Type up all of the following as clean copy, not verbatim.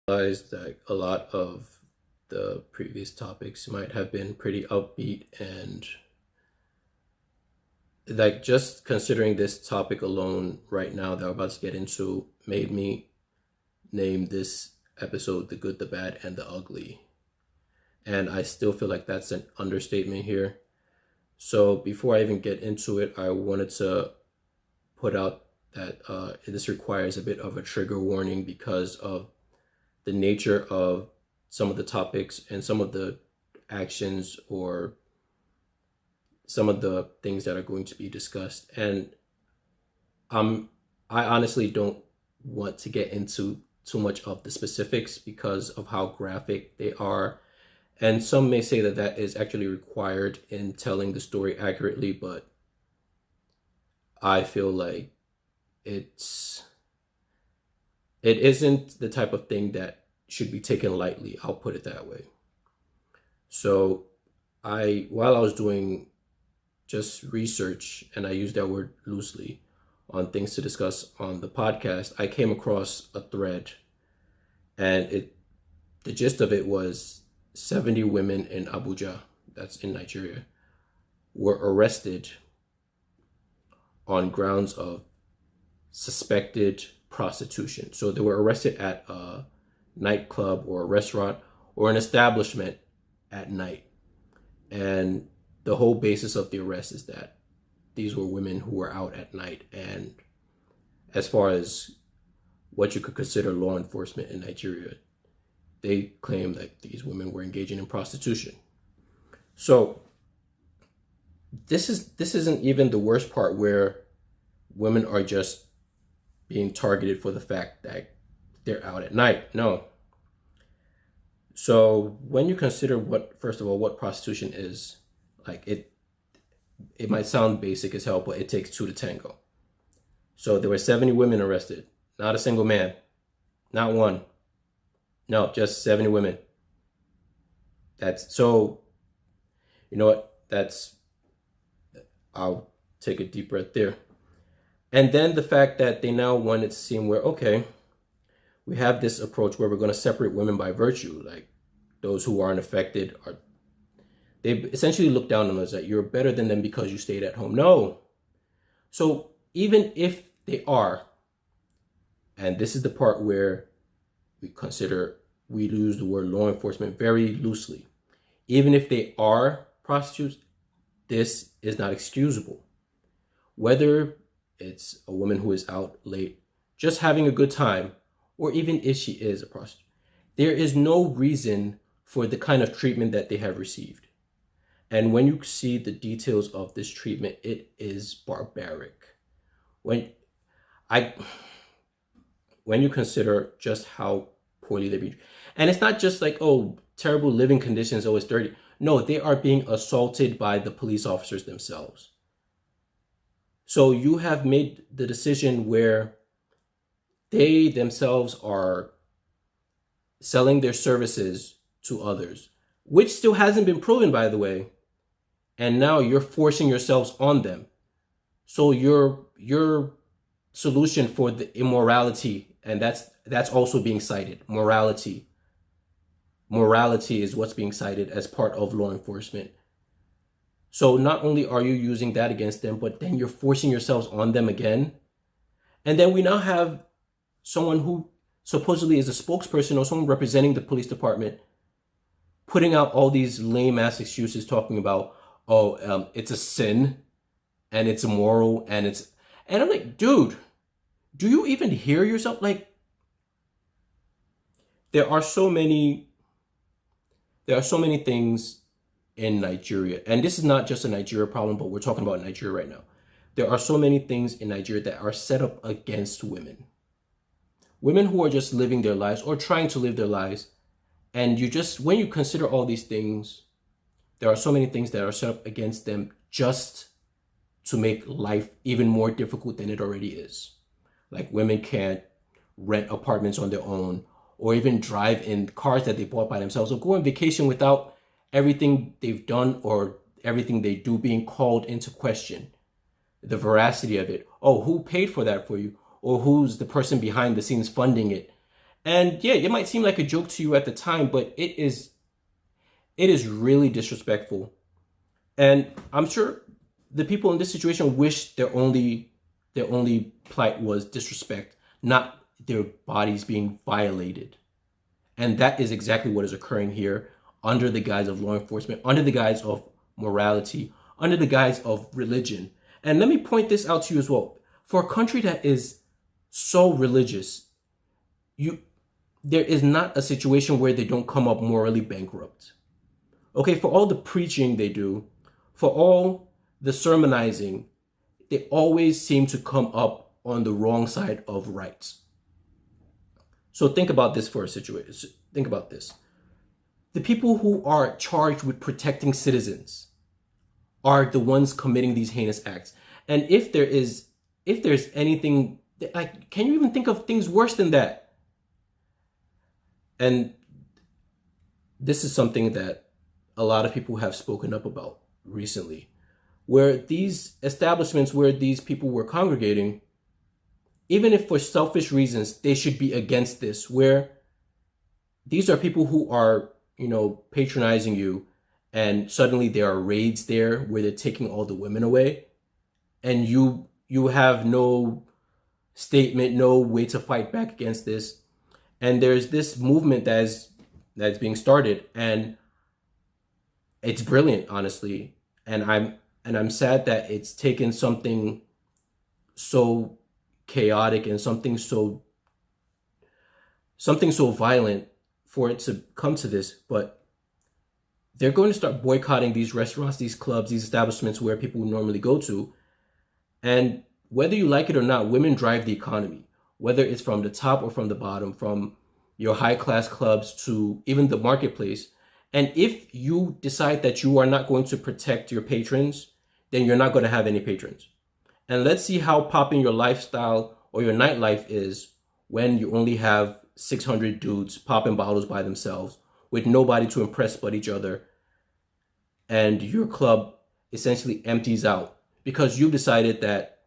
Realized that a lot of the previous topics might have been pretty upbeat, and like just considering this topic alone right now that we're about to get into made me name this episode The Good, the Bad, and the Ugly. And I still feel like that's an understatement here. So before I even get into it, I wanted to put out that this requires a bit of a trigger warning because of the nature of some of the topics and some of the actions or some of the things that are going to be discussed. And I honestly don't want to get into too much of the specifics because of how graphic they are. And some may say that that is actually required in telling the story accurately, but I feel like it isn't the type of thing that should be taken lightly. I'll put it that way. So while I was doing just research, and I use that word loosely, on things to discuss on the podcast, I came across a thread, and the gist of it was 70 women in Abuja, that's in Nigeria, were arrested on grounds of suspected prostitution. So they were arrested at a nightclub or a restaurant or an establishment at night. And the whole basis of the arrest is that these were women who were out at night. And as far as what you could consider law enforcement in Nigeria, they claim that these women were engaging in prostitution. So this isn't even the worst part, where women are just being targeted for the fact that they're out at night. No. So when you consider first of all, what prostitution is, like it might sound basic as hell, but it takes two to tango. So there were 70 women arrested, not a single man, not one. No, just 70 women. So, you know what? I'll take a deep breath there. And then the fact that they now want it to seem where, okay, we have this approach where we're going to separate women by virtue. Like those who aren't affected they essentially look down on us, that you're better than them because you stayed at home. No. So even if they are, and this is the part where we use the word law enforcement very loosely. Even if they are prostitutes, this is not excusable. Whether it's a woman who is out late, just having a good time, or even if she is a prostitute, there is no reason for the kind of treatment that they have received. And when you see the details of this treatment, it is barbaric. When you consider just how poorly they're being, and it's not just like, oh, terrible living conditions, oh, it's dirty. No, they are being assaulted by the police officers themselves. So you have made the decision where they themselves are selling their services to others, which still hasn't been proven, by the way. And now you're forcing yourselves on them. So your solution for the immorality, and that's also being cited. Morality is what's being cited as part of law enforcement. So not only are you using that against them, but then you're forcing yourselves on them again. And then we now have someone who supposedly is a spokesperson or someone representing the police department putting out all these lame ass excuses talking about, it's a sin and it's immoral and I'm like, dude, do you even hear yourself? Like, there are so many things in Nigeria, and this is not just a Nigeria problem, but we're talking about Nigeria right now. There are so many things in Nigeria that are set up against women who are just living their lives or trying to live their lives. And when you consider all these things, there are so many things that are set up against them just to make life even more difficult than it already is. Like women can't rent apartments on their own, or even drive in cars that they bought by themselves, or go on vacation without everything they've done or everything they do being called into question. The veracity of it. Oh, who paid for that for you? Or who's the person behind the scenes funding it? And yeah, it might seem like a joke to you at the time, but it is really disrespectful. And I'm sure the people in this situation wish their only plight was disrespect, not their bodies being violated. And that is exactly what is occurring here under the guise of law enforcement, under the guise of morality, under the guise of religion. And let me point this out to you as well. For a country that is so religious, you there is not a situation where they don't come up morally bankrupt. Okay, for all the preaching they do, for all the sermonizing, they always seem to come up on the wrong side of rights. So think about this for a situation. Think about this. The people who are charged with protecting citizens are the ones committing these heinous acts. And if there's anything, like, can you even think of things worse than that? And this is something that a lot of people have spoken up about recently, where these establishments where these people were congregating, even if for selfish reasons, they should be against this, where these are people who are, patronizing you, and suddenly there are raids there where they're taking all the women away, and you have no statement, no way to fight back against this. And there's this movement that's being started, and it's brilliant, honestly. And I'm sad that it's taken something so chaotic and something so violent for it to come to this. But they're going to start boycotting these restaurants, these clubs, these establishments where people normally go to. And whether you like it or not, women drive the economy, whether it's from the top or from the bottom, from your high class clubs to even the marketplace. And if you decide that you are not going to protect your patrons, then you're not going to have any patrons. And let's see how popping your lifestyle or your nightlife is when you only have 600 dudes popping bottles by themselves with nobody to impress but each other. And your club essentially empties out because you decided that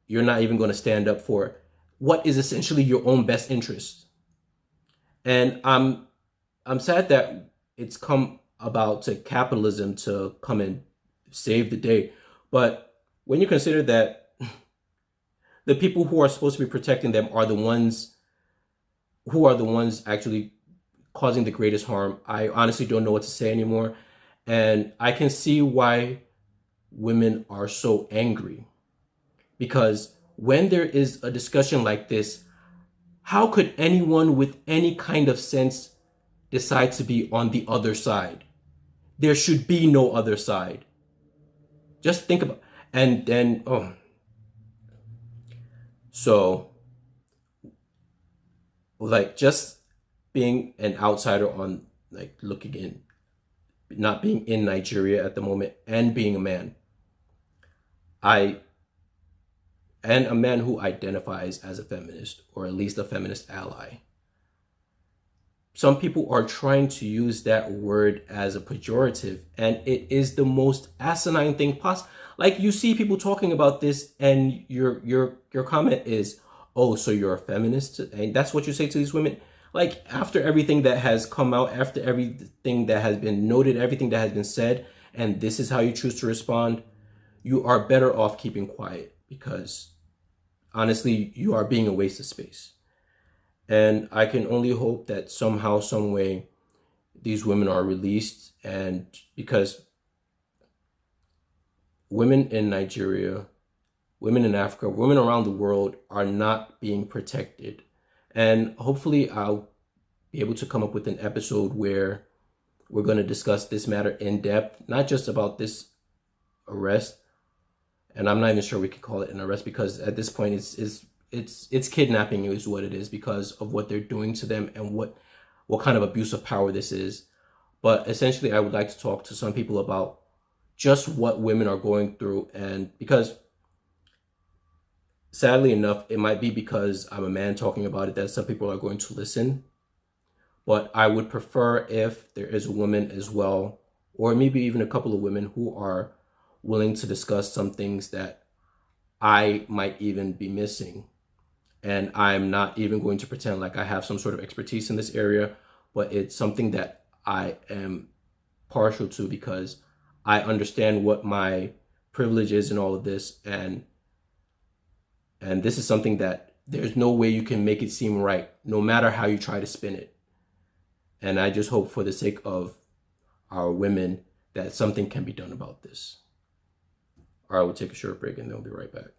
you're not even going to stand up for what is essentially your own best interest. And I'm sad that it's come about to capitalism to come and save the day. But when you consider that the people who are supposed to be protecting them are the ones actually causing the greatest harm, I honestly don't know what to say anymore. And I can see why women are so angry. Because when there is a discussion like this, how could anyone with any kind of sense decide to be on the other side? There should be no other side. Just think about, and then, so, like, just being an outsider on, like, looking in, not being in Nigeria at the moment, and being a man, and a man who identifies as a feminist, or at least a feminist ally. Some people are trying to use that word as a pejorative, and it is the most asinine thing possible. Like, you see people talking about this, and your comment is, "Oh, so you're a feminist?" And that's what you say to these women. Like, after everything that has come out, after everything that has been noted, everything that has been said, and this is how you choose to respond, you are better off keeping quiet, because honestly, you are being a waste of space. And I can only hope that somehow, some way, these women are released. And because women in Nigeria, women in Africa, women around the world are not being protected. And hopefully I'll be able to come up with an episode where we're going to discuss this matter in depth, not just about this arrest. And I'm not even sure we could call it an arrest, because at this point it's kidnapping is what it is, because of what they're doing to them and what kind of abuse of power this is. But essentially, I would like to talk to some people about just what women are going through. And because sadly enough, it might be because I'm a man talking about it that some people are going to listen. But I would prefer if there is a woman as well, or maybe even a couple of women who are willing to discuss some things that I might even be missing. And I'm not even going to pretend like I have some sort of expertise in this area, but it's something that I am partial to because I understand what my privilege is in all of this, and this is something that there's no way you can make it seem right, no matter how you try to spin it. And I just hope for the sake of our women that something can be done about this. All right, we'll take a short break and then we'll be right back.